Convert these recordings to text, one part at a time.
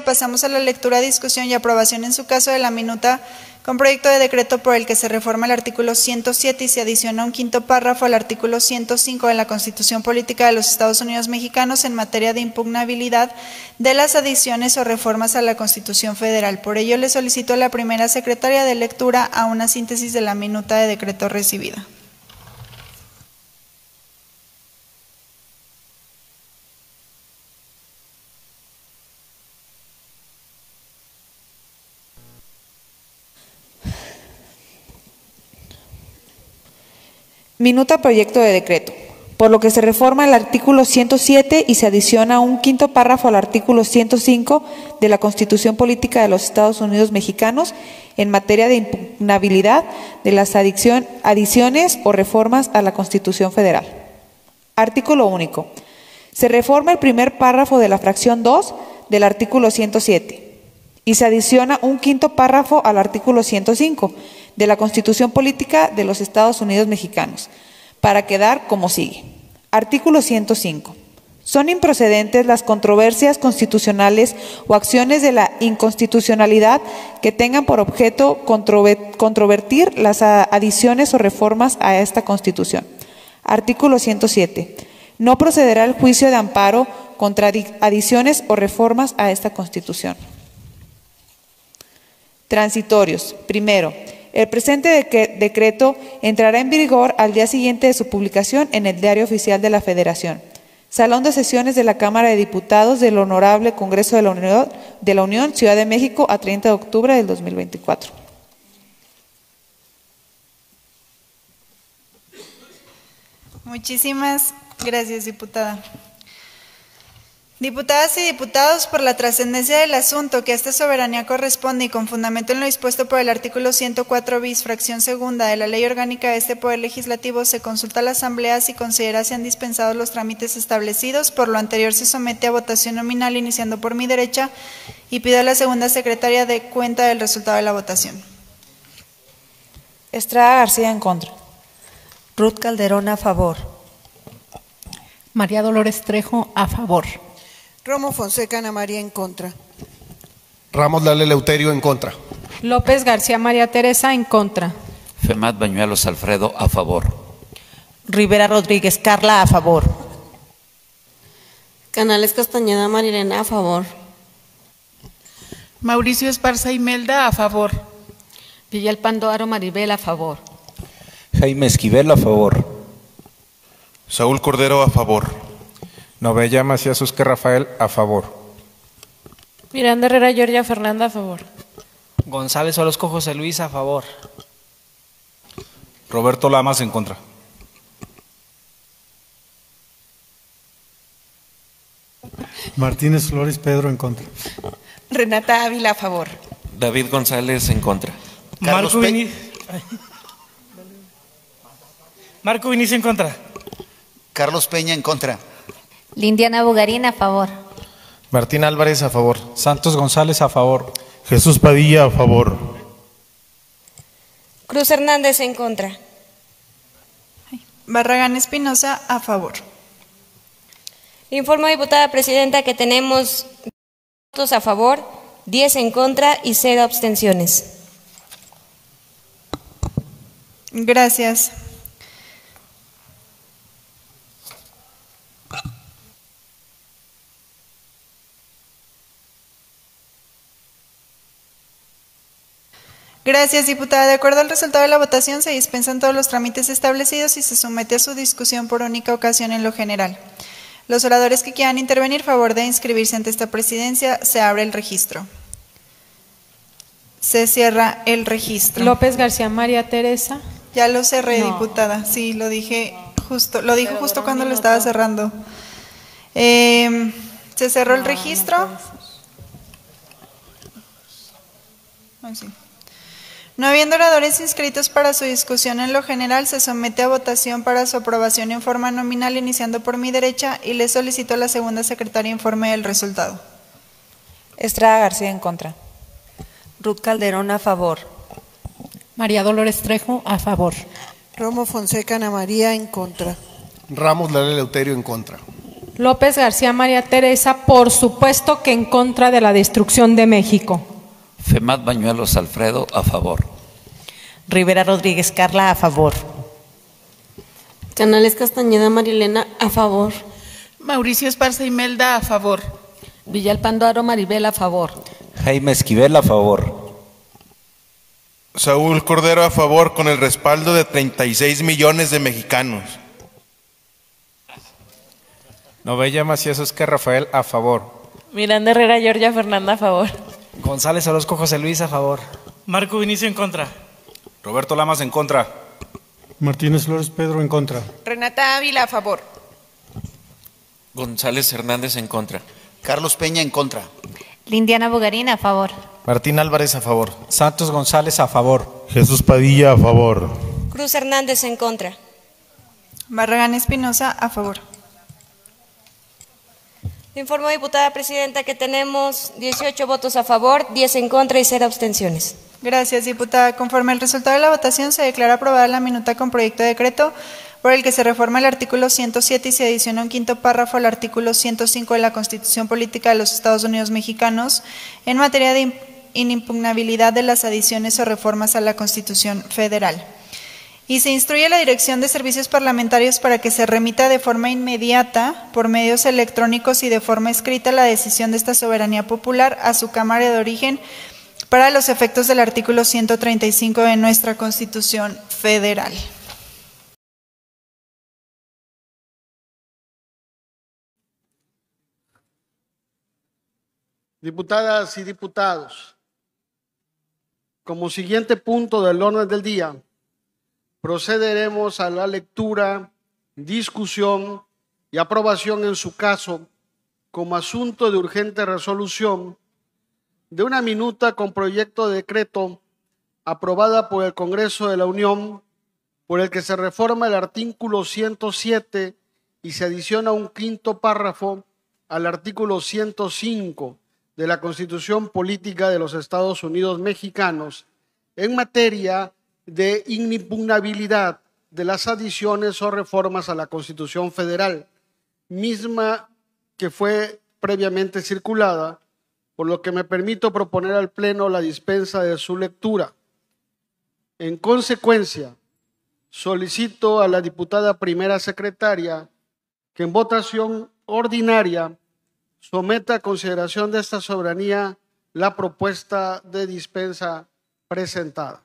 Pasamos a la lectura, discusión y aprobación en su caso de la minuta con proyecto de decreto por el que se reforma el artículo 107 y se adiciona un quinto párrafo al artículo 105 de la Constitución Política de los Estados Unidos Mexicanos en materia de impugnabilidad de las adiciones o reformas a la Constitución Federal. Por ello, le solicito a la primera secretaria de lectura a una síntesis de la minuta de decreto recibida. Minuta proyecto de decreto, por lo que se reforma el artículo 107 y se adiciona un quinto párrafo al artículo 105 de la Constitución Política de los Estados Unidos Mexicanos en materia de impugnabilidad de las adiciones o reformas a la Constitución Federal. Artículo único. Se reforma el primer párrafo de la fracción 2 del artículo 107 y se adiciona un quinto párrafo al artículo 105 de la Constitución Política de los Estados Unidos Mexicanos, para quedar como sigue. Artículo 105. Son improcedentes las controversias constitucionales o acciones de la inconstitucionalidad que tengan por objeto controvertir las adiciones o reformas a esta Constitución. Artículo 107. No procederá el juicio de amparo contra adiciones o reformas a esta Constitución. Transitorios. Primero, el presente decreto entrará en vigor al día siguiente de su publicación en el Diario Oficial de la Federación. Salón de Sesiones de la Cámara de Diputados del Honorable Congreso de la Unión, Ciudad de México, a 30 de octubre del 2024. Muchísimas gracias, diputada. Diputadas y diputados, por la trascendencia del asunto que a esta soberanía corresponde y con fundamento en lo dispuesto por el artículo 104 bis, fracción segunda de la Ley Orgánica de este Poder Legislativo, se consulta a la Asamblea si considera se han dispensado los trámites establecidos. Por lo anterior, se somete a votación nominal, iniciando por mi derecha, y pido a la segunda secretaria de cuenta del resultado de la votación. Estrada García, en contra. Ruth Calderón, a favor. María Dolores Trejo, a favor. Romo Fonseca Ana María, en contra. Ramos Lale Eleuterio, en contra. López García María Teresa, en contra. Femat Bañuelos Alfredo, a favor. Rivera Rodríguez Carla, a favor. Canales Castañeda Marilena, a favor. Mauricio Esparza Imelda, a favor. Villalpando Aro Maribel, a favor. Jaime Esquivel, a favor. Saúl Cordero, a favor. Novella Macías Usque Rafael, a favor. Miranda Herrera Georgia Fernanda, a favor. González Orozco José Luis, a favor. Roberto Lamas, en contra. Martínez Flores Pedro, en contra. Renata Ávila, a favor. David González, en contra. Marco Vinicio, en contra. Carlos Peña, en contra. Lindiana Bugarín, a favor. Martín Álvarez, a favor. Santos González, a favor. Jesús Padilla, a favor. Cruz Hernández, en contra. Barragán Espinosa, a favor. Informo, diputada presidenta, que tenemos votos a favor, 10 en contra y 0 abstenciones. Gracias. Gracias, diputada. De acuerdo al resultado de la votación, se dispensan todos los trámites establecidos y se somete a su discusión por única ocasión en lo general. Los oradores que quieran intervenir, favor de inscribirse ante esta presidencia. Se abre el registro. Se cierra el registro. López García María Teresa. Ya lo cerré, diputada. Sí, lo dije justo, lo dijo justo cuando lo estaba cerrando. Se cerró el registro. Sí. No habiendo oradores inscritos para su discusión en lo general, se somete a votación para su aprobación en forma nominal, iniciando por mi derecha, y le solicito a la segunda secretaria informe del resultado. Estrada García, en contra. Ruth Calderón, a favor. María Dolores Trejo, a favor. Romo Fonseca Ana María, en contra. Ramos Lale Eleuterio, en contra. López García María Teresa, por supuesto que en contra de la destrucción de México. Femat Bañuelos Alfredo, a favor. Rivera Rodríguez Carla, a favor. Canales Castañeda Marilena, a favor. Mauricio Esparza Imelda, a favor. Villalpando Aro Maribel, a favor. Jaime Esquivel, a favor. Saúl Cordero, a favor, con el respaldo de 36 millones de mexicanos. Novella Macías Oscar Rafael, a favor. Miranda Herrera Georgia Fernanda, a favor. González Orozco José Luis, a favor. Marco Vinicio en contra. Roberto Lamas en contra. Martínez Flores Pedro en contra. Renata Ávila, a favor. González Hernández en contra. Carlos Peña en contra. Lindiana Bogarín, a favor. Martín Álvarez, a favor. Santos González, a favor. Jesús Padilla, a favor. Cruz Hernández en contra. Barragán Espinosa, a favor. Informo, diputada presidenta, que tenemos 18 votos a favor, 10 en contra y 0 abstenciones. Gracias, diputada. Conforme al resultado de la votación, se declara aprobada la minuta con proyecto de decreto por el que se reforma el artículo 107 y se adiciona un quinto párrafo al artículo 105 de la Constitución Política de los Estados Unidos Mexicanos en materia de inimpugnabilidad de las adiciones o reformas a la Constitución Federal. Y se instruye a la Dirección de Servicios Parlamentarios para que se remita de forma inmediata, por medios electrónicos y de forma escrita, la decisión de esta soberanía popular a su Cámara de origen para los efectos del artículo 135 de nuestra Constitución Federal. Diputadas y diputados, como siguiente punto del orden del día, procederemos a la lectura, discusión y aprobación en su caso, como asunto de urgente resolución, de una minuta con proyecto de decreto aprobada por el Congreso de la Unión, por el que se reforma el artículo 107 y se adiciona un quinto párrafo al artículo 105 de la Constitución Política de los Estados Unidos Mexicanos en materia de inimpugnabilidad de las adiciones o reformas a la Constitución Federal, misma que fue previamente circulada, por lo que me permito proponer al Pleno la dispensa de su lectura. En consecuencia, solicito a la diputada primera secretaria que en votación ordinaria someta a consideración de esta soberanía la propuesta de dispensa presentada.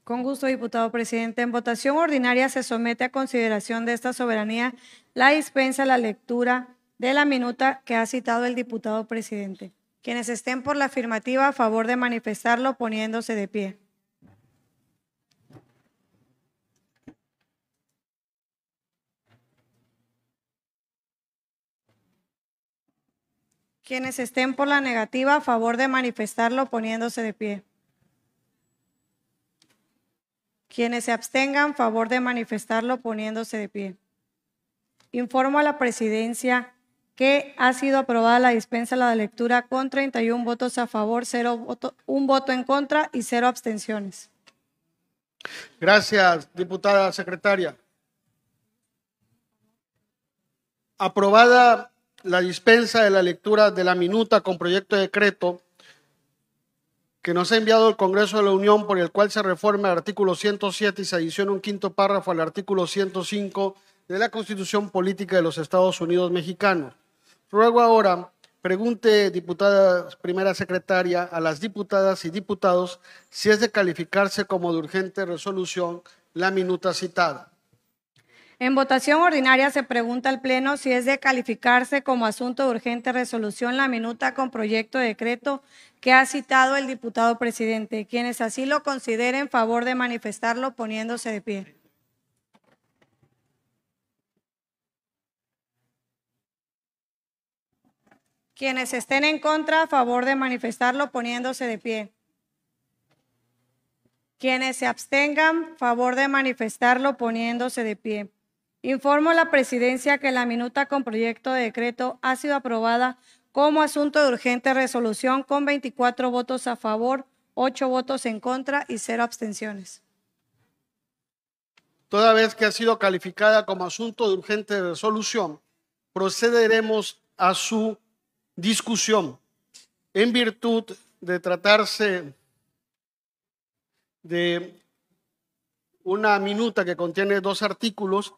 Con gusto, diputado presidente. En votación ordinaria se somete a consideración de esta soberanía la dispensa a la lectura de la minuta que ha citado el diputado presidente. Quienes estén por la afirmativa, a favor de manifestarlo poniéndose de pie. Quienes estén por la negativa, a favor de manifestarlo poniéndose de pie. Quienes se abstengan, a favor de manifestarlo poniéndose de pie. Informo a la presidencia que ha sido aprobada la dispensa a la lectura con 31 votos a favor, 1 voto en contra y 0 abstenciones. Gracias, diputada secretaria. Aprobada la dispensa de la lectura de la minuta con proyecto de decreto que nos ha enviado el Congreso de la Unión, por el cual se reforma el artículo 107 y se adiciona un quinto párrafo al artículo 105 de la Constitución Política de los Estados Unidos Mexicanos. Ruego ahora, pregunte, diputada primera secretaria, a las diputadas y diputados si es de calificarse como de urgente resolución la minuta citada. En votación ordinaria se pregunta al Pleno si es de calificarse como asunto de urgente resolución la minuta con proyecto de decreto que ha citado el diputado presidente. Quienes así lo consideren, favor de manifestarlo poniéndose de pie. Quienes estén en contra, a favor de manifestarlo poniéndose de pie. Quienes se abstengan, favor de manifestarlo poniéndose de pie. Informo a la presidencia que la minuta con proyecto de decreto ha sido aprobada como asunto de urgente resolución con 24 votos a favor, 8 votos en contra y 0 abstenciones. Toda vez que ha sido calificada como asunto de urgente resolución, procederemos a su discusión. En virtud de tratarse de una minuta que contiene 2 artículos,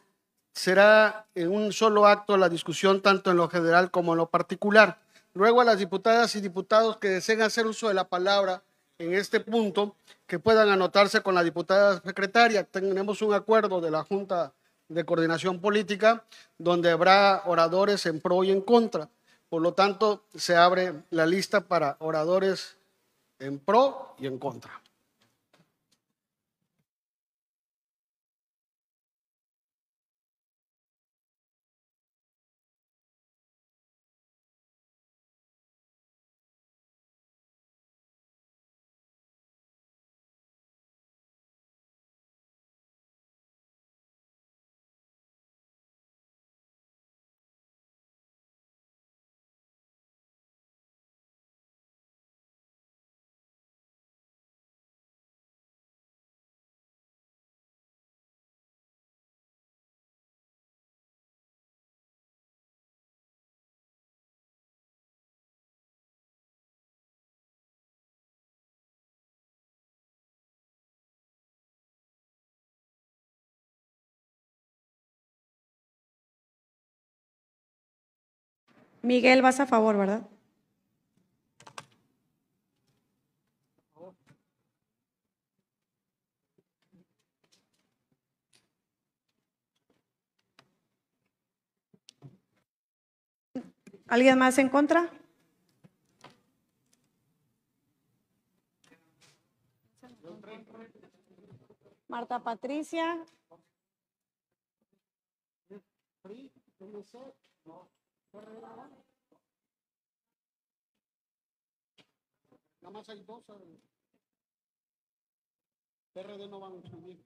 será en un solo acto la discusión tanto en lo general como en lo particular. Ruego a las diputadas y diputados que deseen hacer uso de la palabra en este punto que puedan anotarse con la diputada secretaria. Tenemos un acuerdo de la Junta de Coordinación Política donde habrá oradores en pro y en contra. Por lo tanto, se abre la lista para oradores en pro y en contra. Miguel, vas a favor, ¿verdad? ¿Alguien más en contra? Marta Patricia. Nada más hay 2. PRD no van a subir.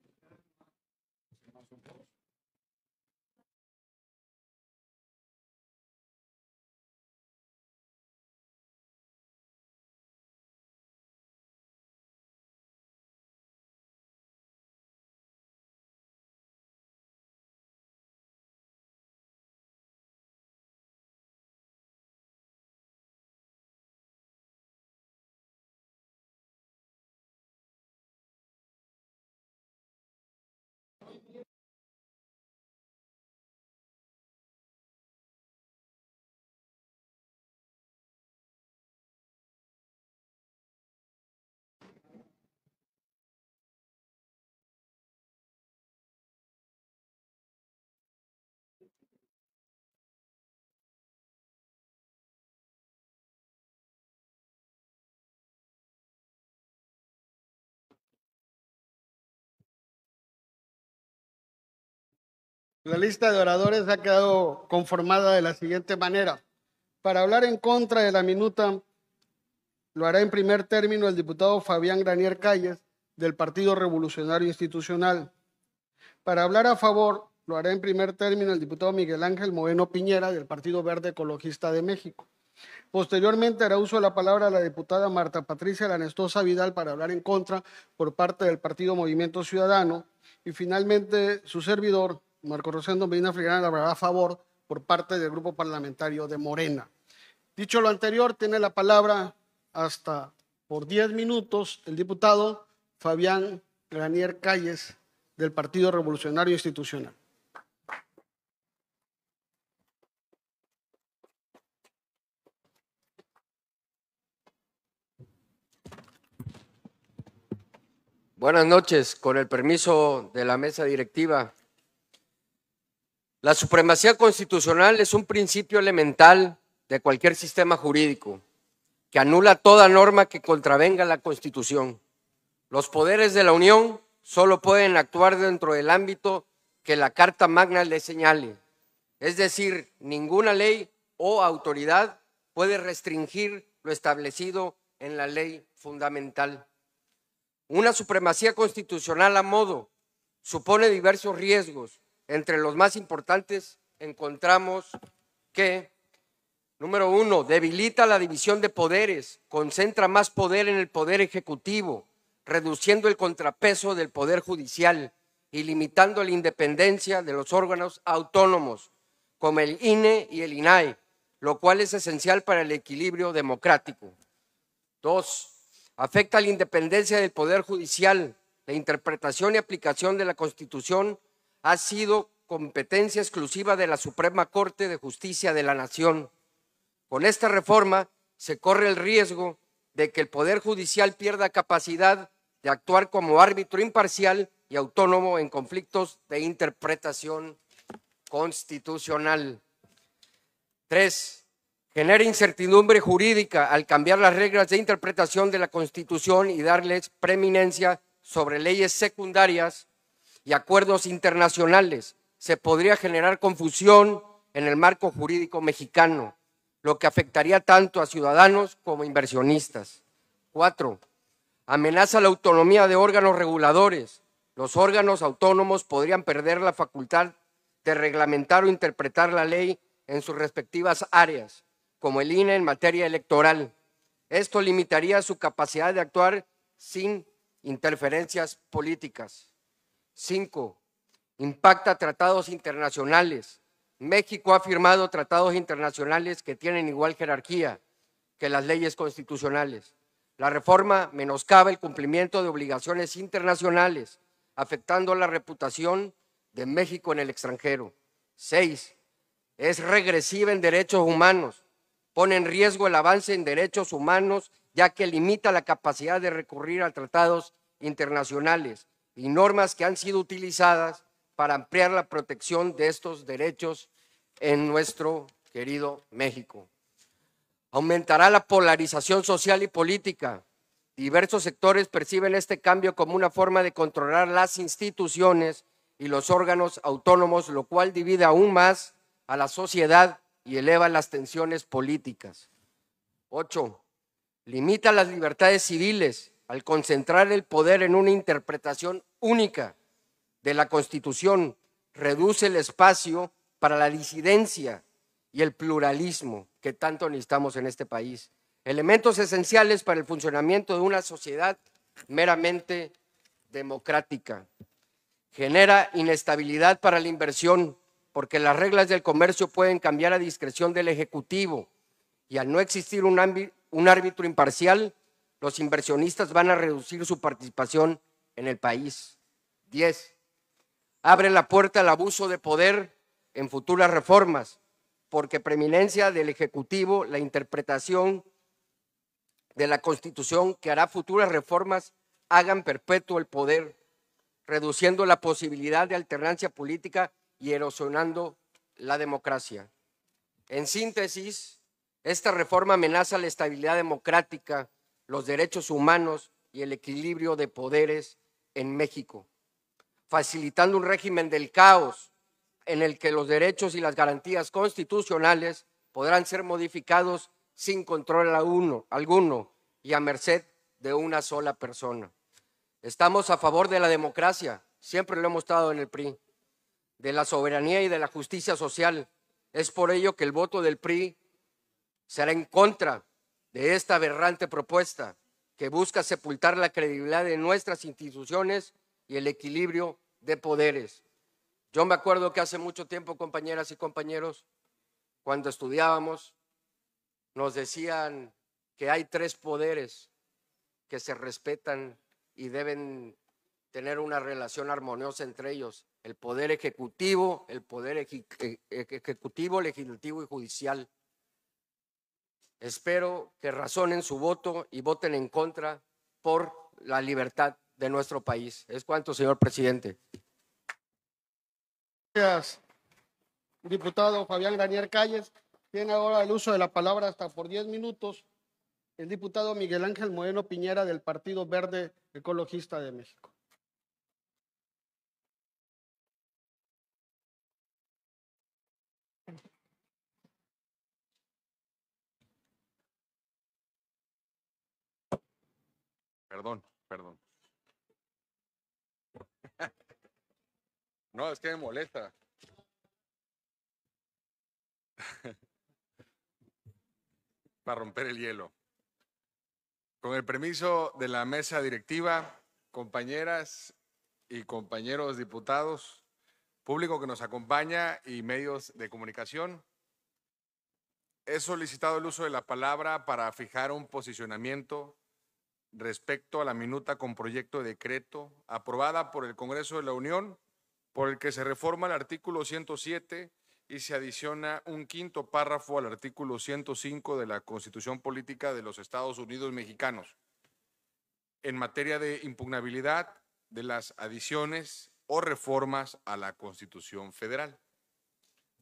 La lista de oradores ha quedado conformada de la siguiente manera. Para hablar en contra de la minuta, lo hará en primer término el diputado Fabián Granier Calles, del Partido Revolucionario Institucional. Para hablar a favor, lo hará en primer término el diputado Miguel Ángel Moreno Piñera, del Partido Verde Ecologista de México. Posteriormente hará uso de la palabra la diputada Marta Patricia Lanestosa Vidal para hablar en contra por parte del Partido Movimiento Ciudadano. Y finalmente su servidor, Marco Rosendo Medina Frigerana, hablará a favor por parte del Grupo Parlamentario de Morena. Dicho lo anterior, tiene la palabra hasta por 10 minutos el diputado Fabián Granier Calles, del Partido Revolucionario Institucional. Buenas noches, con el permiso de la mesa directiva. La supremacía constitucional es un principio elemental de cualquier sistema jurídico que anula toda norma que contravenga la Constitución. Los poderes de la Unión solo pueden actuar dentro del ámbito que la Carta Magna les señale. Es decir, ninguna ley o autoridad puede restringir lo establecido en la ley fundamental. Una supremacía constitucional a modo supone diversos riesgos. Entre los más importantes encontramos que, número 1, debilita la división de poderes, concentra más poder en el poder ejecutivo, reduciendo el contrapeso del poder judicial y limitando la independencia de los órganos autónomos, como el INE y el INAI, lo cual es esencial para el equilibrio democrático. 2. Afecta la independencia del Poder Judicial. La interpretación y aplicación de la Constitución ha sido competencia exclusiva de la Suprema Corte de Justicia de la Nación. Con esta reforma se corre el riesgo de que el Poder Judicial pierda capacidad de actuar como árbitro imparcial y autónomo en conflictos de interpretación constitucional. 3. Genera incertidumbre jurídica al cambiar las reglas de interpretación de la Constitución y darles preeminencia sobre leyes secundarias y acuerdos internacionales. Se podría generar confusión en el marco jurídico mexicano, lo que afectaría tanto a ciudadanos como inversionistas. 4. Amenaza la autonomía de órganos reguladores. Los órganos autónomos podrían perder la facultad de reglamentar o interpretar la ley en sus respectivas áreas, como el INE en materia electoral. Esto limitaría su capacidad de actuar sin interferencias políticas. 5. Impacta tratados internacionales. México ha firmado tratados internacionales que tienen igual jerarquía que las leyes constitucionales. La reforma menoscaba el cumplimiento de obligaciones internacionales, afectando la reputación de México en el extranjero. 6. Es regresiva en derechos humanos. Pone en riesgo el avance en derechos humanos, ya que limita la capacidad de recurrir a tratados internacionales y normas que han sido utilizadas para ampliar la protección de estos derechos en nuestro querido México. Aumentará la polarización social y política. Diversos sectores perciben este cambio como una forma de controlar las instituciones y los órganos autónomos, lo cual divide aún más a la sociedad y eleva las tensiones políticas. 8. Limita las libertades civiles al concentrar el poder en una interpretación única de la Constitución. Reduce el espacio para la disidencia y el pluralismo que tanto necesitamos en este país. Elementos esenciales para el funcionamiento de una sociedad meramente democrática. Genera inestabilidad para la inversión, porque las reglas del comercio pueden cambiar a discreción del Ejecutivo y al no existir un árbitro imparcial, los inversionistas van a reducir su participación en el país. 10. Abre la puerta al abuso de poder en futuras reformas, porque preeminencia del Ejecutivo la interpretación de la Constitución que hará futuras reformas hagan perpetuo el poder, reduciendo la posibilidad de alternancia política y erosionando la democracia. En síntesis, esta reforma amenaza la estabilidad democrática, los derechos humanos y el equilibrio de poderes en México, facilitando un régimen del caos en el que los derechos y las garantías constitucionales podrán ser modificados sin control alguno y a merced de una sola persona. Estamos a favor de la democracia, siempre lo hemos estado en el PRI, de la soberanía y de la justicia social. Es por ello que el voto del PRI será en contra de esta aberrante propuesta que busca sepultar la credibilidad de nuestras instituciones y el equilibrio de poderes. Yo me acuerdo que hace mucho tiempo, compañeras y compañeros, cuando estudiábamos, nos decían que hay 3 poderes que se respetan y deben tener una relación armoniosa entre ellos: el poder ejecutivo, legislativo y judicial. Espero que razonen su voto y voten en contra por la libertad de nuestro país. Es cuanto, señor presidente. Gracias, diputado Fabián Granier Calles. Tiene ahora el uso de la palabra hasta por 10 minutos el diputado Miguel Ángel Moreno Piñera del Partido Verde Ecologista de México. Perdón. No, es que me molesta. Para romper el hielo. Con el permiso de la mesa directiva, compañeras y compañeros diputados, público que nos acompaña y medios de comunicación. He solicitado el uso de la palabra para fijar un posicionamiento respecto a la minuta con proyecto de decreto aprobada por el Congreso de la Unión, por el que se reforma el artículo 107 y se adiciona un quinto párrafo al artículo 105 de la Constitución Política de los Estados Unidos Mexicanos, en materia de impugnabilidad de las adiciones o reformas a la Constitución Federal.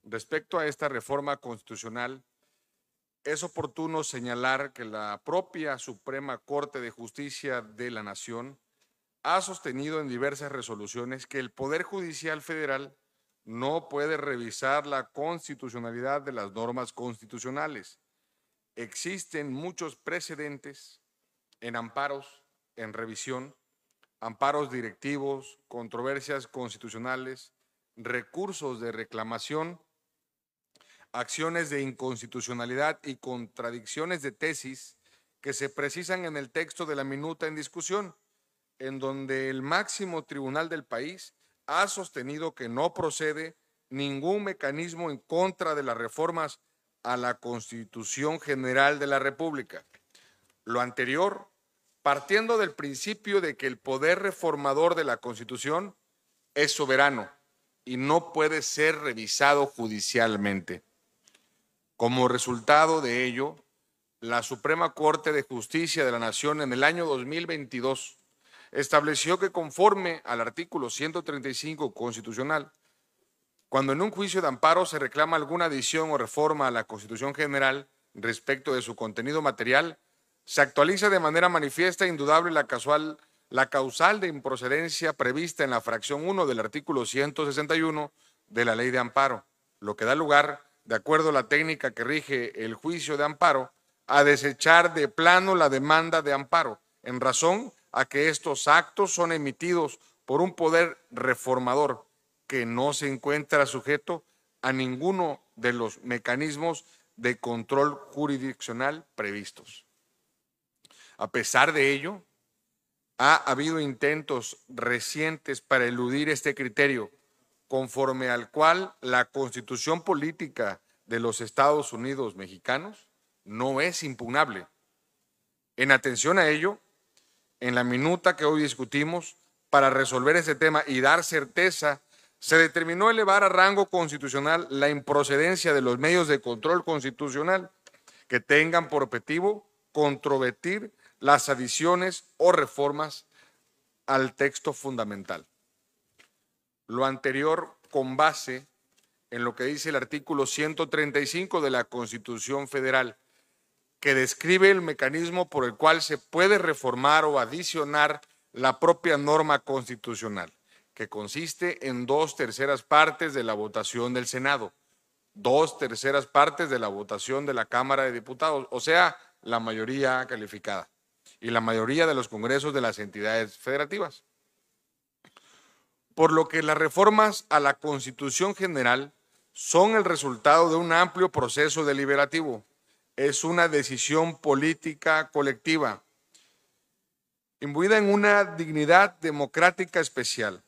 Respecto a esta reforma constitucional, es oportuno señalar que la propia Suprema Corte de Justicia de la Nación ha sostenido en diversas resoluciones que el Poder Judicial Federal no puede revisar la constitucionalidad de las normas constitucionales. Existen muchos precedentes en amparos, en revisión, amparos directivos, controversias constitucionales, recursos de reclamación, acciones de inconstitucionalidad y contradicciones de tesis que se precisan en el texto de la minuta en discusión, en donde el máximo tribunal del país ha sostenido que no procede ningún mecanismo en contra de las reformas a la Constitución General de la República. Lo anterior, partiendo del principio de que el poder reformador de la Constitución es soberano y no puede ser revisado judicialmente. Como resultado de ello, la Suprema Corte de Justicia de la Nación en el año 2022 estableció que conforme al artículo 135 constitucional, cuando en un juicio de amparo se reclama alguna adición o reforma a la Constitución General respecto de su contenido material, se actualiza de manera manifiesta e indudable la causal de improcedencia prevista en la fracción 1 del artículo 161 de la Ley de Amparo, lo que da lugar, de acuerdo a la técnica que rige el juicio de amparo, a desechar de plano la demanda de amparo, en razón a que estos actos son emitidos por un poder reformador que no se encuentra sujeto a ninguno de los mecanismos de control jurisdiccional previstos. A pesar de ello, ha habido intentos recientes para eludir este criterio, conforme al cual la Constitución Política de los Estados Unidos Mexicanos no es impugnable. En atención a ello, en la minuta que hoy discutimos, para resolver este tema y dar certeza, se determinó elevar a rango constitucional la improcedencia de los medios de control constitucional que tengan por objetivo controvertir las adiciones o reformas al texto fundamental. Lo anterior con base en lo que dice el artículo 135 de la Constitución Federal, que describe el mecanismo por el cual se puede reformar o adicionar la propia norma constitucional, que consiste en 2/3 partes de la votación del Senado, 2/3 partes de la votación de la Cámara de Diputados, o sea, la mayoría calificada, y la mayoría de los congresos de las entidades federativas. Por lo que las reformas a la Constitución General son el resultado de un amplio proceso deliberativo. Es una decisión política colectiva, imbuida en una dignidad democrática especial.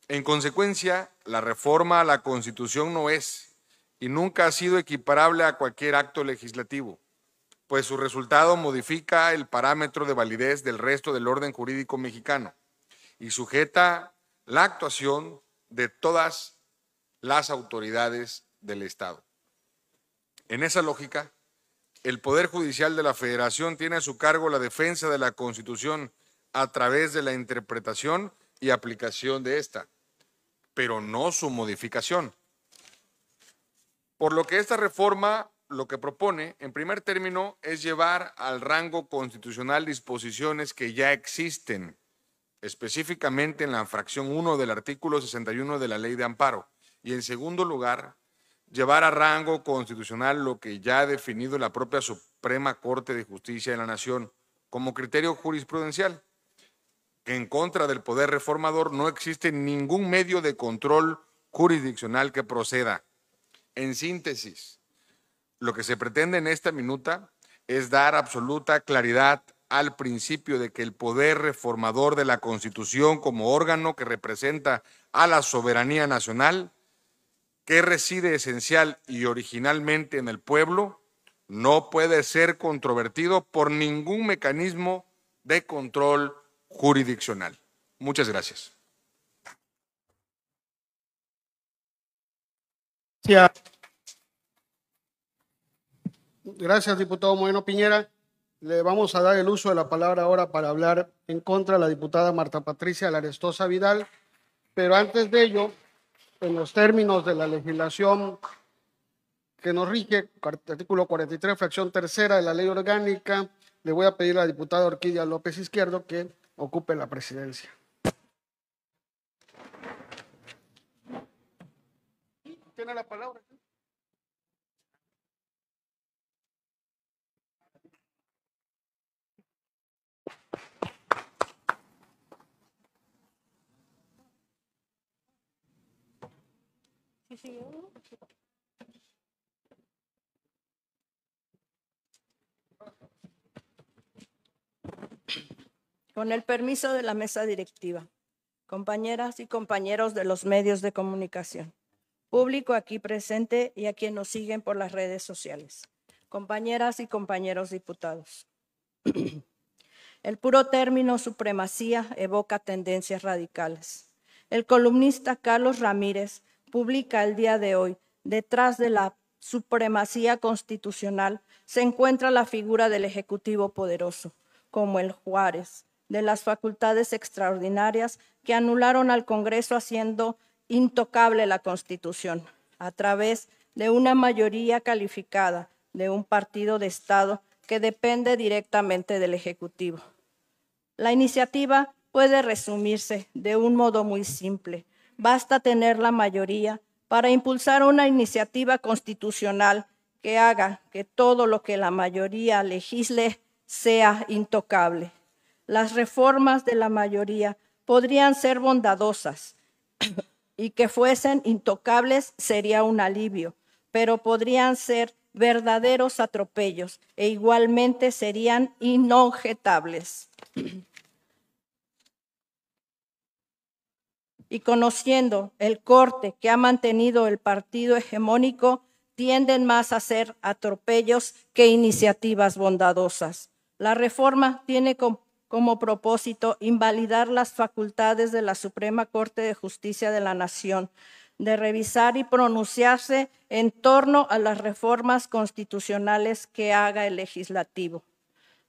En consecuencia, la reforma a la Constitución no es y nunca ha sido equiparable a cualquier acto legislativo, pues su resultado modifica el parámetro de validez del resto del orden jurídico mexicano y sujeta la actuación de todas las autoridades del Estado. En esa lógica, el Poder Judicial de la Federación tiene a su cargo la defensa de la Constitución a través de la interpretación y aplicación de esta, pero no su modificación. Por lo que esta reforma lo que propone, en primer término, es llevar al rango constitucional disposiciones que ya existen, específicamente en la fracción 1 del artículo 61 de la Ley de Amparo, y en segundo lugar, llevar a rango constitucional lo que ya ha definido la propia Suprema Corte de Justicia de la Nación como criterio jurisprudencial, que en contra del poder reformador no existe ningún medio de control jurisdiccional que proceda. En síntesis, lo que se pretende en esta minuta es dar absoluta claridad al principio de que el poder reformador de la Constitución como órgano que representa a la soberanía nacional, que reside esencial y originalmente en el pueblo, no puede ser controvertido por ningún mecanismo de control jurisdiccional. Muchas gracias. Gracias, diputado Moreno Piñera. Le vamos a dar el uso de la palabra ahora para hablar en contra a la diputada Marta Patricia Larestosa Vidal. Pero antes de ello, en los términos de la legislación que nos rige, artículo 43, fracción tercera de la ley orgánica, le voy a pedir a la diputada Orquídea López Izquierdo que ocupe la presidencia. Tiene la palabra. Con el permiso de la mesa directiva, compañeras y compañeros de los medios de comunicación, público aquí presente y a quienes nos siguen por las redes sociales, compañeras y compañeros diputados. El puro término supremacía evoca tendencias radicales. El columnista Carlos Ramírez publica el día de hoy: detrás de la supremacía constitucional se encuentra la figura del Ejecutivo poderoso, como el Juárez, de las facultades extraordinarias que anularon al Congreso haciendo intocable la Constitución a través de una mayoría calificada de un partido de Estado que depende directamente del Ejecutivo. La iniciativa puede resumirse de un modo muy simple. Basta tener la mayoría para impulsar una iniciativa constitucional que haga que todo lo que la mayoría legisle sea intocable. Las reformas de la mayoría podrían ser bondadosas y que fuesen intocables sería un alivio, pero podrían ser verdaderos atropellos e igualmente serían inobjetables. Y conociendo el corte que ha mantenido el partido hegemónico, tienden más a ser atropellos que iniciativas bondadosas. La reforma tiene como propósito invalidar las facultades de la Suprema Corte de Justicia de la Nación de revisar y pronunciarse en torno a las reformas constitucionales que haga el legislativo.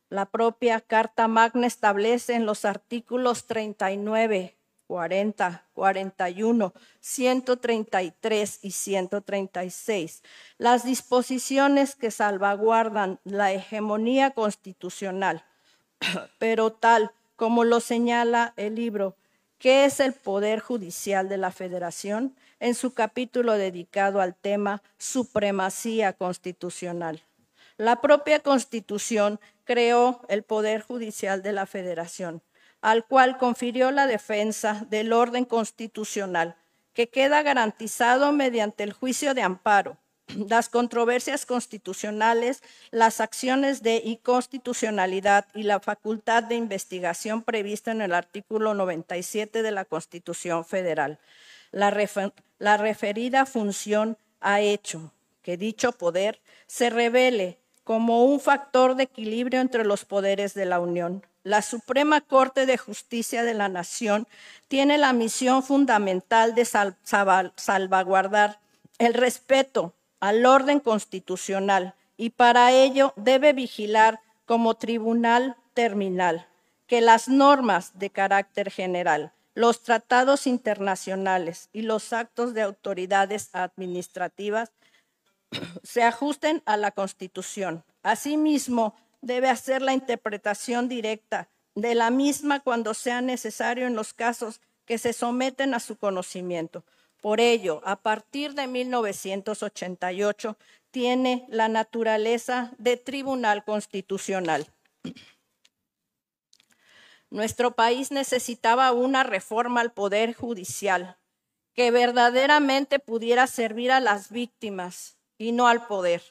La propia Carta Magna establece en los artículos 39, 40, 41, 133 y 136 las disposiciones que salvaguardan la hegemonía constitucional, pero tal como lo señala el libro ¿Qué es el Poder Judicial de la Federación?, en su capítulo dedicado al tema Supremacía Constitucional. La propia Constitución creó el Poder Judicial de la Federación, al cual confirió la defensa del orden constitucional, que queda garantizado mediante el juicio de amparo, las controversias constitucionales, las acciones de inconstitucionalidad y la facultad de investigación prevista en el artículo 97 de la Constitución Federal. La referida función ha hecho que dicho poder se revele como un factor de equilibrio entre los poderes de la Unión. La Suprema Corte de Justicia de la Nación tiene la misión fundamental de salvaguardar el respeto al orden constitucional y para ello debe vigilar como tribunal terminal que las normas de carácter general, los tratados internacionales y los actos de autoridades administrativas se ajusten a la Constitución. Asimismo, debe hacer la interpretación directa de la misma cuando sea necesario en los casos que se someten a su conocimiento. Por ello, a partir de 1988, tiene la naturaleza de Tribunal Constitucional. Nuestro país necesitaba una reforma al Poder Judicial que verdaderamente pudiera servir a las víctimas y no al poder.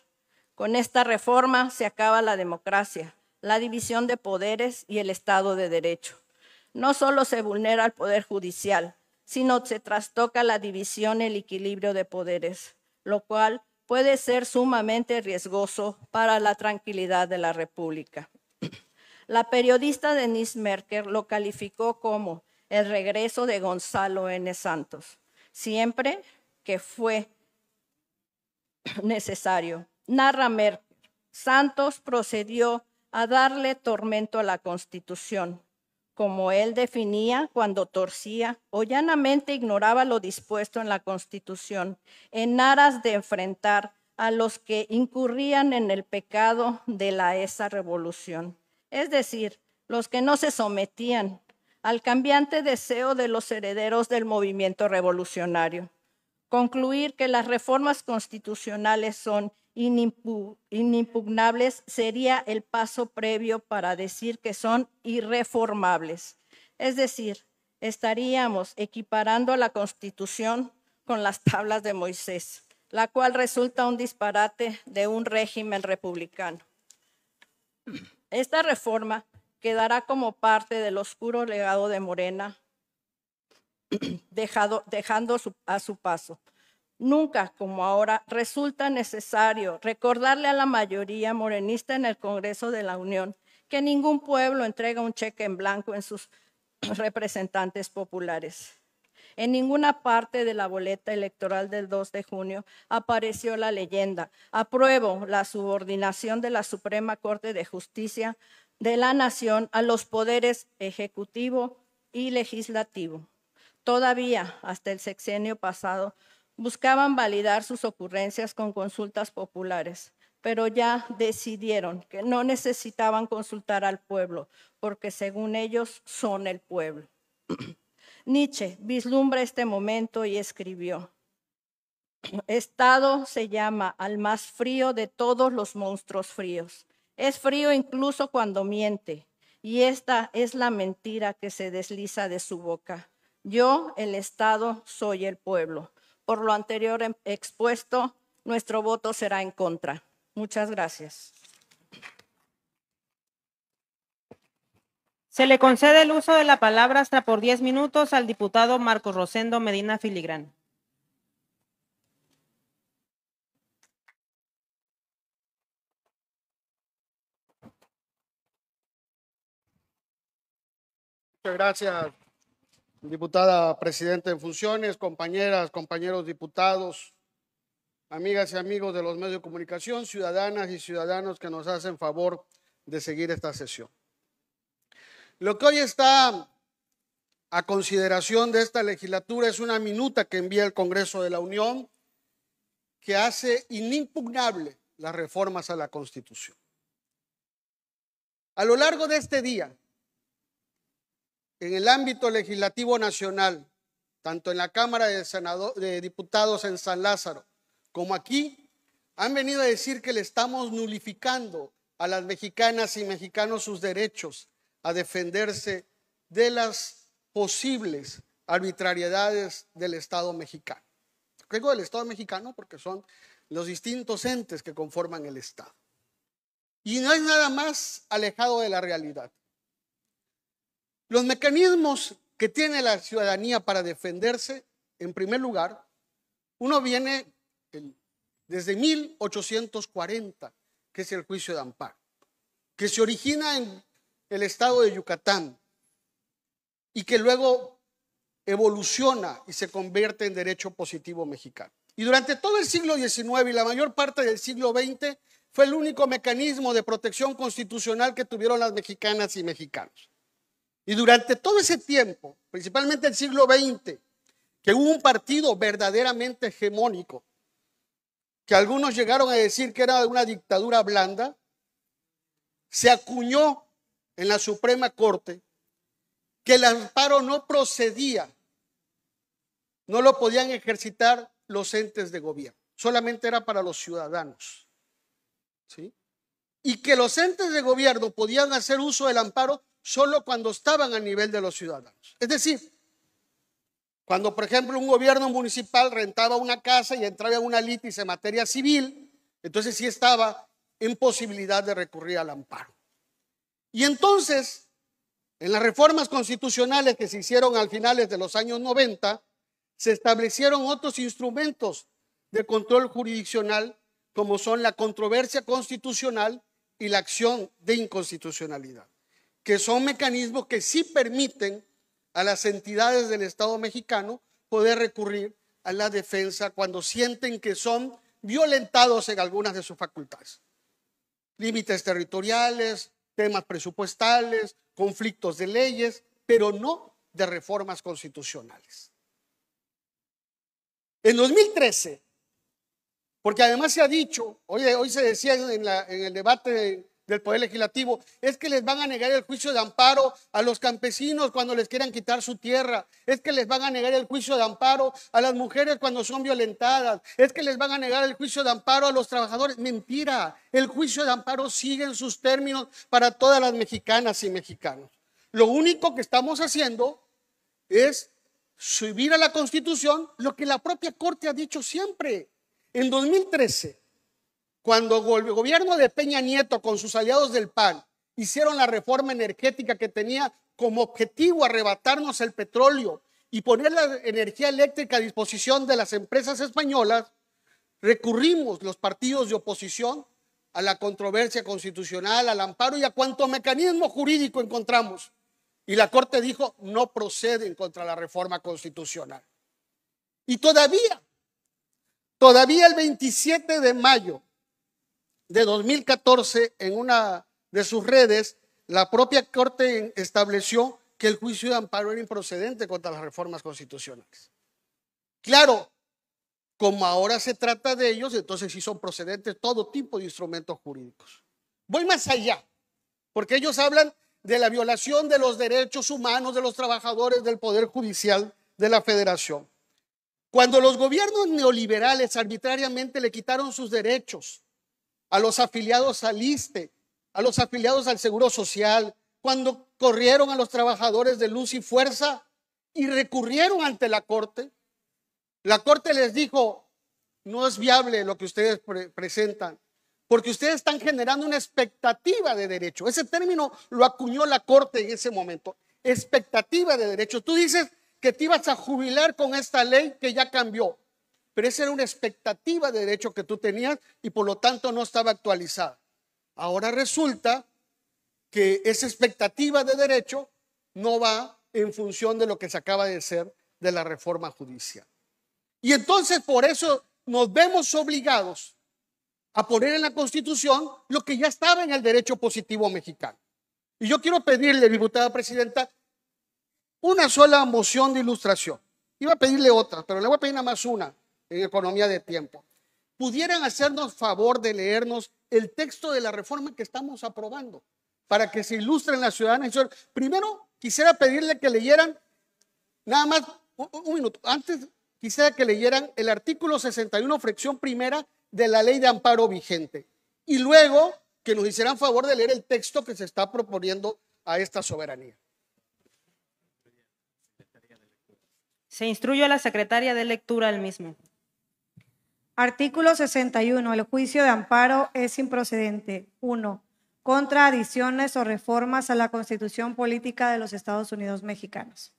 Con esta reforma se acaba la democracia, la división de poderes y el Estado de Derecho. No solo se vulnera el Poder Judicial, sino se trastoca la división y el equilibrio de poderes, lo cual puede ser sumamente riesgoso para la tranquilidad de la República. La periodista Denise Merker lo calificó como el regreso de Gonzalo N. Santos, siempre que fue necesario. Narra Merker, Santos procedió a darle tormento a la Constitución, como él definía cuando torcía o llanamente ignoraba lo dispuesto en la Constitución, en aras de enfrentar a los que incurrían en el pecado de esa revolución, es decir, los que no se sometían al cambiante deseo de los herederos del movimiento revolucionario. Concluir que las reformas constitucionales son inimpugnables sería el paso previo para decir que son irreformables. Es decir, estaríamos equiparando a la Constitución con las tablas de Moisés, la cual resulta un disparate de un régimen republicano. Esta reforma quedará como parte del oscuro legado de Morena, dejando a su paso. Nunca, como ahora, resulta necesario recordarle a la mayoría morenista en el Congreso de la Unión que ningún pueblo entrega un cheque en blanco en sus representantes populares. En ninguna parte de la boleta electoral del 2 de junio apareció la leyenda: apruebo la subordinación de la Suprema Corte de Justicia de la Nación a los poderes ejecutivo y legislativo. Todavía, hasta el sexenio pasado, buscaban validar sus ocurrencias con consultas populares, pero ya decidieron que no necesitaban consultar al pueblo, porque según ellos son el pueblo. Nietzsche vislumbra este momento y escribió: Estado se llama al más frío de todos los monstruos fríos. Es frío incluso cuando miente, y esta es la mentira que se desliza de su boca. Yo, el Estado, soy el pueblo. Por lo anterior expuesto, nuestro voto será en contra. Muchas gracias. Se le concede el uso de la palabra hasta por 10 minutos al diputado Marcos Rosendo Medina Filigrán. Muchas gracias, diputada presidenta en funciones, compañeras, compañeros diputados, amigas y amigos de los medios de comunicación, ciudadanas y ciudadanos que nos hacen favor de seguir esta sesión. Lo que hoy está a consideración de esta legislatura es una minuta que envía el Congreso de la Unión que hace inimpugnable las reformas a la Constitución. A lo largo de este día, en el ámbito legislativo nacional, tanto en la Cámara de Diputados en San Lázaro como aquí, han venido a decir que le estamos nulificando a las mexicanas y mexicanos sus derechos a defenderse de las posibles arbitrariedades del Estado mexicano. Digo del Estado mexicano porque son los distintos entes que conforman el Estado. Y no es nada más alejado de la realidad. Los mecanismos que tiene la ciudadanía para defenderse, en primer lugar, uno viene desde 1840, que es el juicio de amparo, que se origina en el estado de Yucatán y que luego evoluciona y se convierte en derecho positivo mexicano. Y durante todo el siglo XIX y la mayor parte del siglo XX fue el único mecanismo de protección constitucional que tuvieron las mexicanas y mexicanos. Y durante todo ese tiempo, principalmente el siglo XX, que hubo un partido verdaderamente hegemónico, que algunos llegaron a decir que era una dictadura blanda, se acuñó en la Suprema Corte que el amparo no procedía, no lo podían ejercitar los entes de gobierno, solamente era para los ciudadanos, ¿sí? Y que los entes de gobierno podían hacer uso del amparo solo cuando estaban a nivel de los ciudadanos. Es decir, cuando por ejemplo un gobierno municipal rentaba una casa y entraba en una litis en materia civil, entonces sí estaba en posibilidad de recurrir al amparo. Y entonces, en las reformas constitucionales que se hicieron al finales de los años 90, se establecieron otros instrumentos de control jurisdiccional, como son la controversia constitucional y la acción de inconstitucionalidad, que son mecanismos que sí permiten a las entidades del Estado mexicano poder recurrir a la defensa cuando sienten que son violentados en algunas de sus facultades. Límites territoriales, temas presupuestales, conflictos de leyes, pero no de reformas constitucionales. En 2013, porque además se ha dicho, hoy se decía en el debate del Poder Legislativo, es que les van a negar el juicio de amparo a los campesinos cuando les quieran quitar su tierra, es que les van a negar el juicio de amparo a las mujeres cuando son violentadas, es que les van a negar el juicio de amparo a los trabajadores. Mentira, el juicio de amparo sigue en sus términos para todas las mexicanas y mexicanos. Lo único que estamos haciendo es subir a la Constitución lo que la propia Corte ha dicho siempre. En 2013, cuando el gobierno de Peña Nieto con sus aliados del PAN hicieron la reforma energética que tenía como objetivo arrebatarnos el petróleo y poner la energía eléctrica a disposición de las empresas españolas, recurrimos los partidos de oposición a la controversia constitucional, al amparo y a cuanto mecanismo jurídico encontramos. Y la Corte dijo, no proceden contra la reforma constitucional. Y todavía el 27 de mayo de 2014, en una de sus redes, la propia Corte estableció que el juicio de amparo era improcedente contra las reformas constitucionales. Claro, como ahora se trata de ellos, entonces sí son procedentes todo tipo de instrumentos jurídicos. Voy más allá, porque ellos hablan de la violación de los derechos humanos de los trabajadores del Poder Judicial de la Federación. Cuando los gobiernos neoliberales arbitrariamente le quitaron sus derechos a los afiliados al ISSSTE, a los afiliados al Seguro Social, cuando corrieron a los trabajadores de Luz y Fuerza y recurrieron ante la Corte les dijo, no es viable lo que ustedes presentan, porque ustedes están generando una expectativa de derecho. Ese término lo acuñó la Corte en ese momento, expectativa de derecho. Tú dices que te ibas a jubilar con esta ley que ya cambió, pero esa era una expectativa de derecho que tú tenías y por lo tanto no estaba actualizada. Ahora resulta que esa expectativa de derecho no va en función de lo que se acaba de hacer de la reforma judicial. Y entonces por eso nos vemos obligados a poner en la Constitución lo que ya estaba en el derecho positivo mexicano. Y yo quiero pedirle, diputada presidenta, una sola moción de ilustración. Iba a pedirle otra, pero le voy a pedir nada más una en economía de tiempo. ¿Pudieran hacernos favor de leernos el texto de la reforma que estamos aprobando para que se ilustren las ciudadanas? Primero, quisiera pedirle que leyeran, nada más, un minuto, antes quisiera que leyeran el artículo 61, fracción primera de la ley de amparo vigente. Y luego que nos hicieran favor de leer el texto que se está proponiendo a esta soberanía. Se instruye a la secretaria de lectura el mismo. Artículo 61. El juicio de amparo es improcedente. 1. Contra adiciones o reformas a la Constitución Política de los Estados Unidos Mexicanos.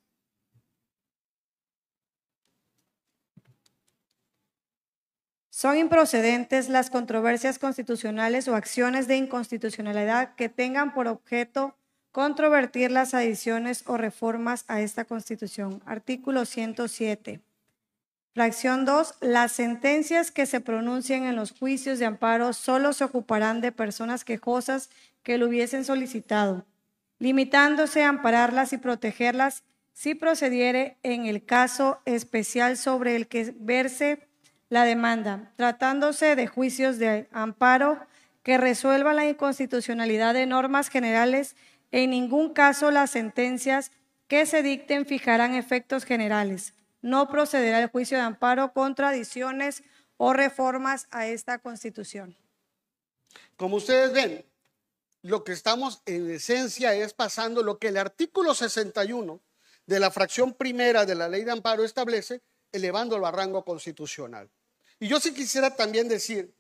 Son improcedentes las controversias constitucionales o acciones de inconstitucionalidad que tengan por objeto controvertir las adiciones o reformas a esta Constitución. Artículo 107. Fracción 2. Las sentencias que se pronuncien en los juicios de amparo solo se ocuparán de personas quejosas que lo hubiesen solicitado, limitándose a ampararlas y protegerlas si procediere en el caso especial sobre el que verse la demanda, tratándose de juicios de amparo que resuelvan la inconstitucionalidad de normas generales. En ningún caso las sentencias que se dicten fijarán efectos generales. No procederá el juicio de amparo contra adiciones o reformas a esta Constitución. Como ustedes ven, lo que estamos en esencia es pasando lo que el artículo 61 de la fracción primera de la ley de amparo establece, elevándolo a rango constitucional. Y yo sí quisiera también decir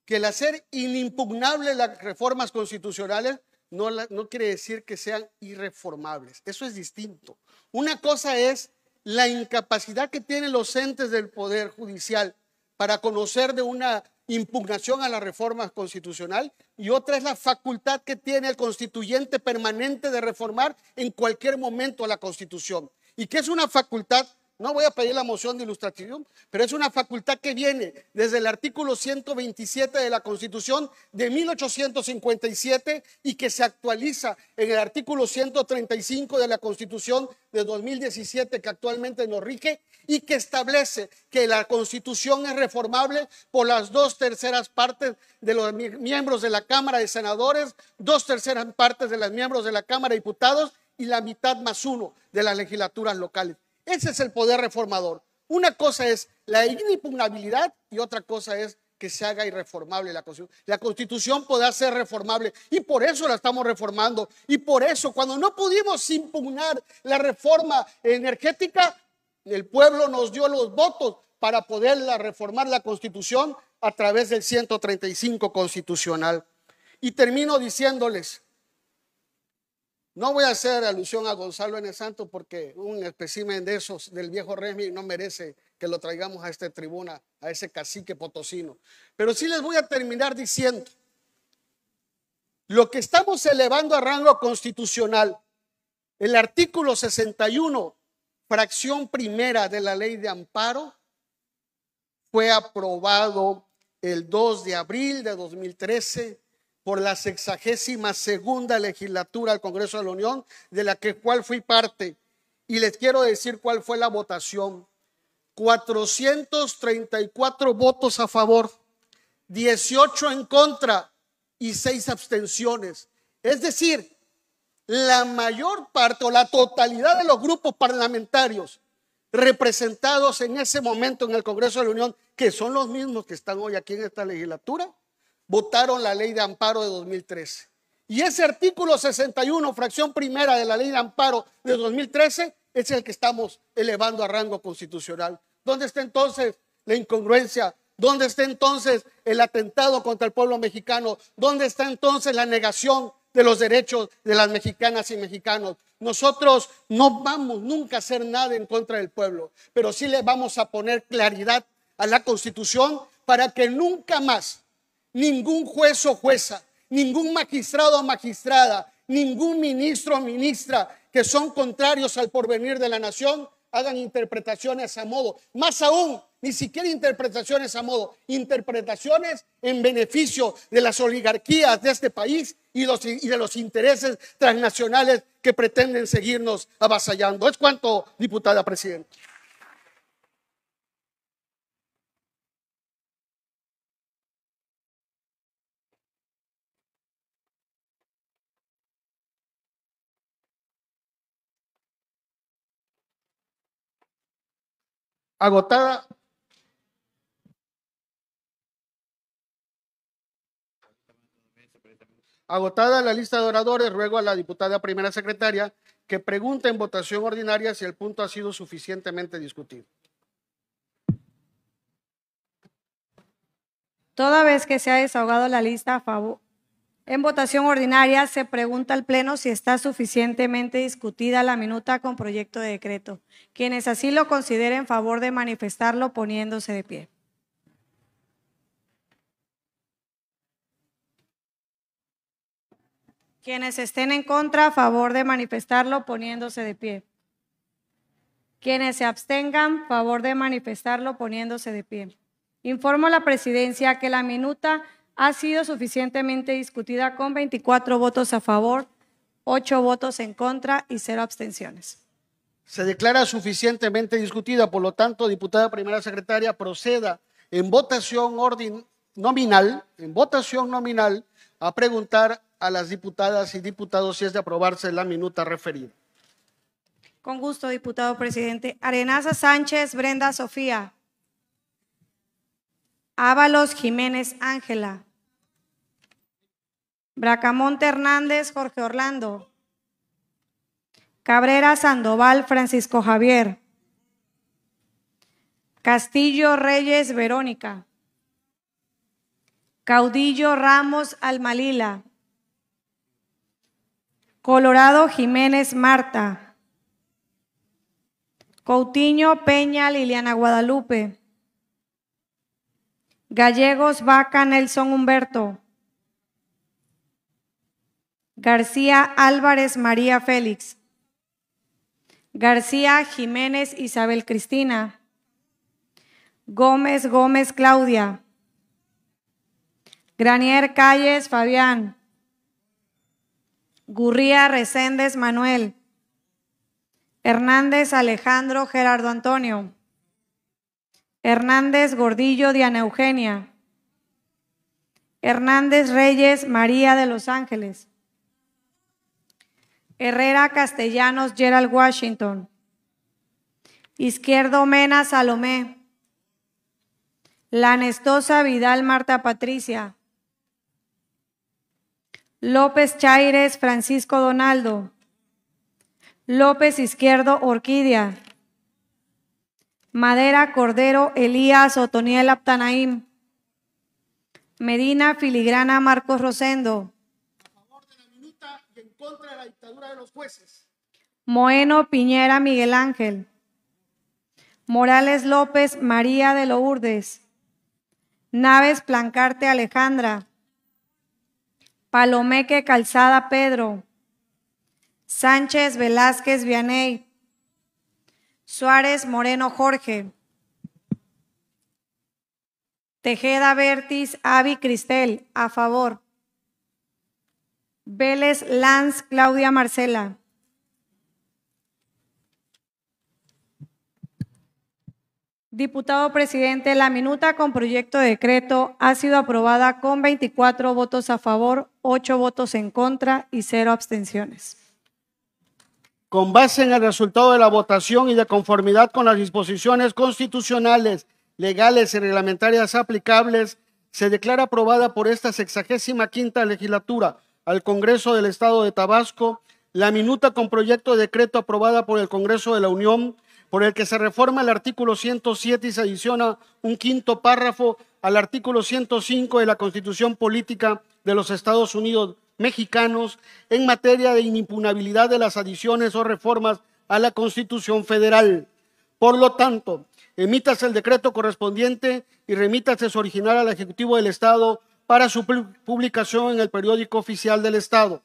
que el hacer inimpugnables las reformas constitucionales no quiere decir que sean irreformables. Eso es distinto. Una cosa es la incapacidad que tienen los entes del Poder Judicial para conocer de una impugnación a la reforma constitucional, y otra es la facultad que tiene el constituyente permanente de reformar en cualquier momento la Constitución. Y que es una facultad, no voy a pedir la moción de ilustración, pero es una facultad que viene desde el artículo 127 de la Constitución de 1857 y que se actualiza en el artículo 135 de la Constitución de 2017 que actualmente nos rige, y que establece que la Constitución es reformable por las 2/3 partes de los miembros de la Cámara de Senadores, 2/3 partes de los miembros de la Cámara de Diputados y la mitad más uno de las legislaturas locales. Ese es el poder reformador. Una cosa es la inimpugnabilidad y otra cosa es que se haga irreformable la Constitución. La Constitución podrá ser reformable y por eso la estamos reformando. Y por eso, cuando no pudimos impugnar la reforma energética, el pueblo nos dio los votos para poder reformar la Constitución a través del 135 constitucional. Y termino diciéndoles, no voy a hacer alusión a Gonzalo N. Santos porque un espécimen de esos del viejo régimen no merece que lo traigamos a esta tribuna, a ese cacique potosino. Pero sí les voy a terminar diciendo, lo que estamos elevando a rango constitucional, el artículo 61, fracción primera de la ley de amparo, fue aprobado el 2 de abril de 2013 por la 62ª legislatura del Congreso de la Unión, de la cual fui parte. Y les quiero decir cuál fue la votación. 434 votos a favor, 18 en contra y 6 abstenciones. Es decir, la mayor parte o la totalidad de los grupos parlamentarios representados en ese momento en el Congreso de la Unión, que son los mismos que están hoy aquí en esta legislatura, votaron la ley de amparo de 2013. Y ese artículo 61, fracción primera de la ley de amparo de 2013, es el que estamos elevando a rango constitucional. ¿Dónde está entonces la incongruencia? ¿Dónde está entonces el atentado contra el pueblo mexicano? ¿Dónde está entonces la negación de los derechos de las mexicanas y mexicanos? Nosotros no vamos nunca a hacer nada en contra del pueblo, pero sí le vamos a poner claridad a la Constitución para que nunca más ningún juez o jueza, ningún magistrado o magistrada, ningún ministro o ministra que son contrarios al porvenir de la nación hagan interpretaciones a modo, más aún, ni siquiera interpretaciones a modo, interpretaciones en beneficio de las oligarquías de este país y de los intereses transnacionales que pretenden seguirnos avasallando. Es cuanto, diputada presidenta. Agotada la lista de oradores, ruego a la diputada primera secretaria que pregunte en votación ordinaria si el punto ha sido suficientemente discutido. Toda vez que se ha desahogado la lista a favor, en votación ordinaria se pregunta al Pleno si está suficientemente discutida la minuta con proyecto de decreto. Quienes así lo consideren, favor de manifestarlo poniéndose de pie. Quienes estén en contra, a favor de manifestarlo poniéndose de pie. Quienes se abstengan, favor de manifestarlo poniéndose de pie. Informo a la presidencia que la minuta ha sido suficientemente discutida con 24 votos a favor, 8 votos en contra y 0 abstenciones. Se declara suficientemente discutida, por lo tanto, diputada primera secretaria, proceda en votación nominal, a preguntar a las diputadas y diputados si es de aprobarse la minuta referida. Con gusto, diputado presidente. Arenaza Sánchez, Brenda Sofía. Ábalos Jiménez Ángela. Bracamonte Hernández Jorge Orlando. Cabrera Sandoval Francisco Javier. Castillo Reyes Verónica. Caudillo Ramos Almalila. Colorado Jiménez Marta. Coutinho Peña Liliana Guadalupe. Gallegos Vaca Nelson Humberto. García Álvarez María Félix. García Jiménez Isabel Cristina. Gómez Gómez Claudia. Granier Calles Fabián. Gurría Reséndez Manuel. Hernández Alejandro Gerardo Antonio. Hernández Gordillo Diana Eugenia. Hernández Reyes María de los Ángeles. Herrera Castellanos Gerald Washington. Izquierdo Mena Salomé. Lanestosa Vidal Marta Patricia. López Chaires Francisco Donaldo. López Izquierdo Orquídea. Madera Cordero Elías Otoniel Aptanaim. Medina Filigrana Marcos Rosendo. A favor de la minuta y en contra de la dictadura de los jueces. Moeno Piñera Miguel Ángel. Morales López María de Lourdes. Naves Plancarte Alejandra. Palomeque Calzada Pedro. Sánchez Velázquez Vianey. Suárez Moreno Jorge. Tejeda Bertis Avi Cristel, a favor. Vélez Lanz Claudia Marcela. Diputado presidente, la minuta con proyecto de decreto ha sido aprobada con 24 votos a favor, 8 votos en contra y 0 abstenciones. Con base en el resultado de la votación y de conformidad con las disposiciones constitucionales, legales y reglamentarias aplicables, se declara aprobada por esta 65ª legislatura al Congreso del Estado de Tabasco la minuta con proyecto de decreto aprobada por el Congreso de la Unión, por el que se reforma el artículo 107 y se adiciona un quinto párrafo al artículo 105 de la Constitución Política de los Estados Unidos Mexicanos en materia de inimpugnabilidad de las adiciones o reformas a la Constitución Federal. Por lo tanto, emítase el decreto correspondiente y remítase su original al Ejecutivo del Estado para su publicación en el Periódico Oficial del Estado.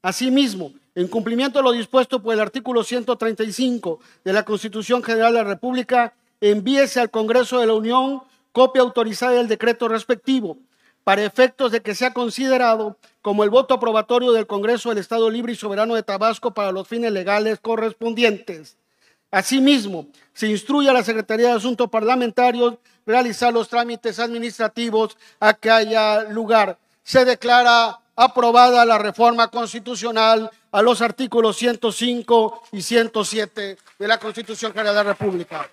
Asimismo, en cumplimiento de lo dispuesto por el artículo 135 de la Constitución General de la República, envíese al Congreso de la Unión copia autorizada del decreto respectivo, para efectos de que sea considerado como el voto aprobatorio del Congreso del Estado Libre y Soberano de Tabasco para los fines legales correspondientes. Asimismo, se instruye a la Secretaría de Asuntos Parlamentarios realizar los trámites administrativos a que haya lugar. Se declara aprobada la reforma constitucional a los artículos 105 y 107 de la Constitución General de la República.